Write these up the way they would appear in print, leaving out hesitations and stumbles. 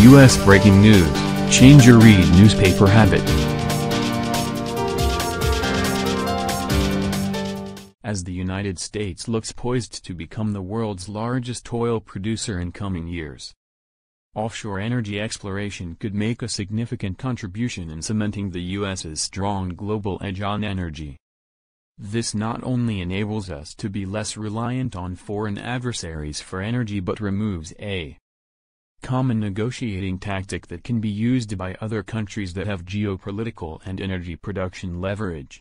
U.S. breaking news, change your read newspaper habit. As the United States looks poised to become the world's largest oil producer in coming years, offshore energy exploration could make a significant contribution in cementing the U.S.'s strong global edge on energy. This not only enables us to be less reliant on foreign adversaries for energy but removes a common negotiating tactic that can be used by other countries that have geopolitical and energy production leverage.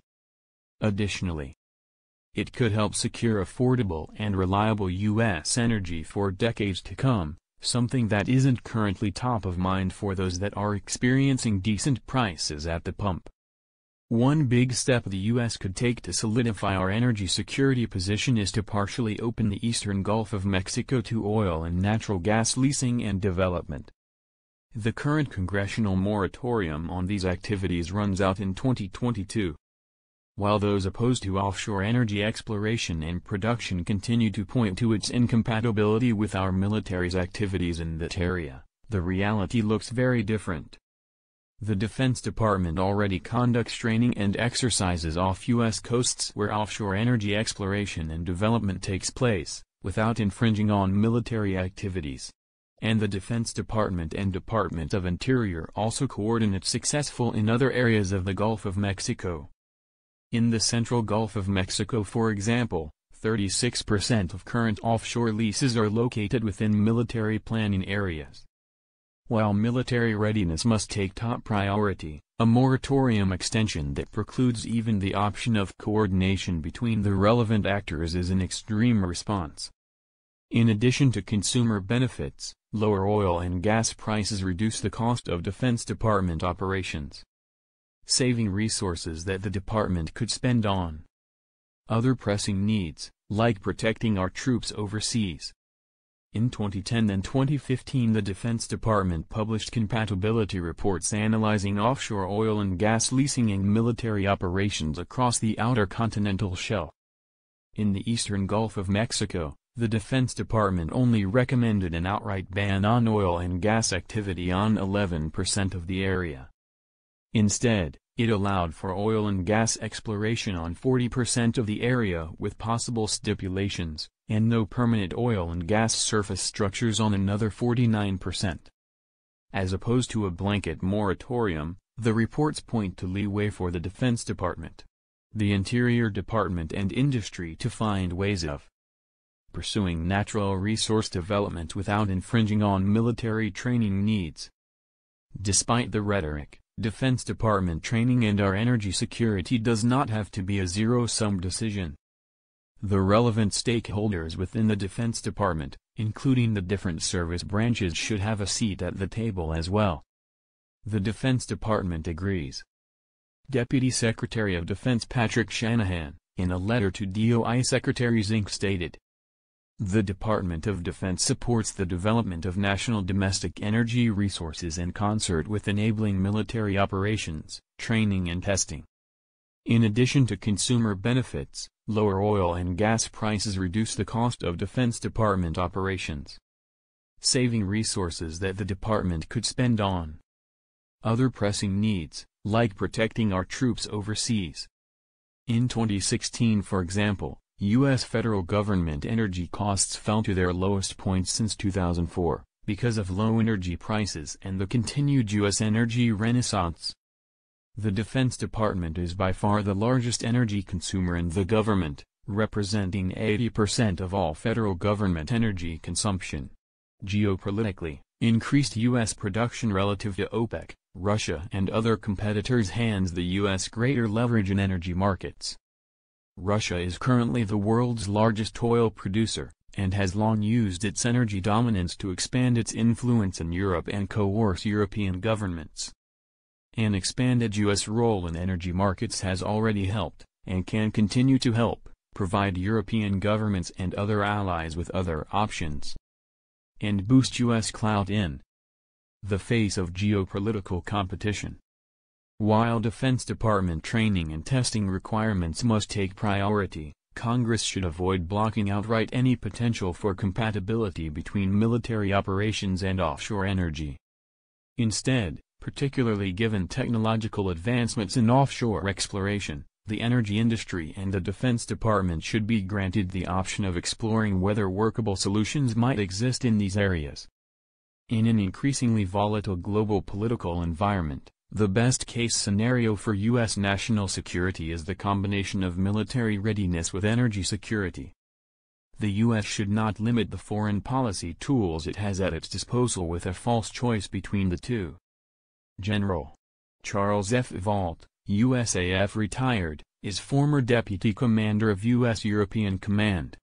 Additionally, it could help secure affordable and reliable U.S. energy for decades to come, something that isn't currently top of mind for those that are experiencing decent prices at the pump. One big step the U.S. could take to solidify our energy security position is to partially open the eastern Gulf of Mexico to oil and natural gas leasing and development. The current congressional moratorium on these activities runs out in 2022. While those opposed to offshore energy exploration and production continue to point to its incompatibility with our military's activities in that area, the reality looks very different. The Defense Department already conducts training and exercises off U.S. coasts where offshore energy exploration and development takes place, without infringing on military activities. And the Defense Department and Department of Interior also coordinate successful in other areas of the Gulf of Mexico. In the central Gulf of Mexico, for example, 36% of current offshore leases are located within military planning areas. While military readiness must take top priority, a moratorium extension that precludes even the option of coordination between the relevant actors is an extreme response. In addition to consumer benefits, lower oil and gas prices reduce the cost of Defense Department operations, saving resources that the department could spend on other pressing needs, like protecting our troops overseas. In 2010 and 2015, the Defense Department published compatibility reports analyzing offshore oil and gas leasing and military operations across the outer continental shelf. In the eastern Gulf of Mexico, the Defense Department only recommended an outright ban on oil and gas activity on 11% of the area. Instead, it allowed for oil and gas exploration on 40% of the area with possible stipulations, and no permanent oil and gas surface structures on another 49%. As opposed to a blanket moratorium, the reports point to leeway for the Defense Department, the Interior Department and industry to find ways of pursuing natural resource development without infringing on military training needs. Despite the rhetoric, Defense Department training and our energy security does not have to be a zero-sum decision. The relevant stakeholders within the Defense Department, including the different service branches, should have a seat at the table as well. The Defense Department agrees. Deputy Secretary of Defense Patrick Shanahan, in a letter to DOI Secretaries Inc. stated, "The Department of Defense supports the development of national domestic energy resources in concert with enabling military operations, training and testing. In addition to consumer benefits, lower oil and gas prices reduce the cost of Defense Department operations, saving resources that the department could spend on other pressing needs, like protecting our troops overseas." In 2016, for example, U.S. federal government energy costs fell to their lowest point since 2004, because of low energy prices and the continued U.S. energy renaissance. The Defense Department is by far the largest energy consumer in the government, representing 80% of all federal government energy consumption. Geopolitically, increased U.S. production relative to OPEC, Russia and other competitors hands the U.S. greater leverage in energy markets. Russia is currently the world's largest oil producer, and has long used its energy dominance to expand its influence in Europe and coerce European governments. An expanded U.S. role in energy markets has already helped, and can continue to help, provide European governments and other allies with other options, and boost U.S. clout in the face of geopolitical competition. While Defense Department training and testing requirements must take priority, Congress should avoid blocking outright any potential for compatibility between military operations and offshore energy. Instead, particularly given technological advancements in offshore exploration, the energy industry and the Defense Department should be granted the option of exploring whether workable solutions might exist in these areas. In an increasingly volatile global political environment, the best-case scenario for U.S. national security is the combination of military readiness with energy security. The U.S. should not limit the foreign policy tools it has at its disposal with a false choice between the two. General Charles F. Vaught, USAF retired, is former Deputy Commander of U.S. European Command.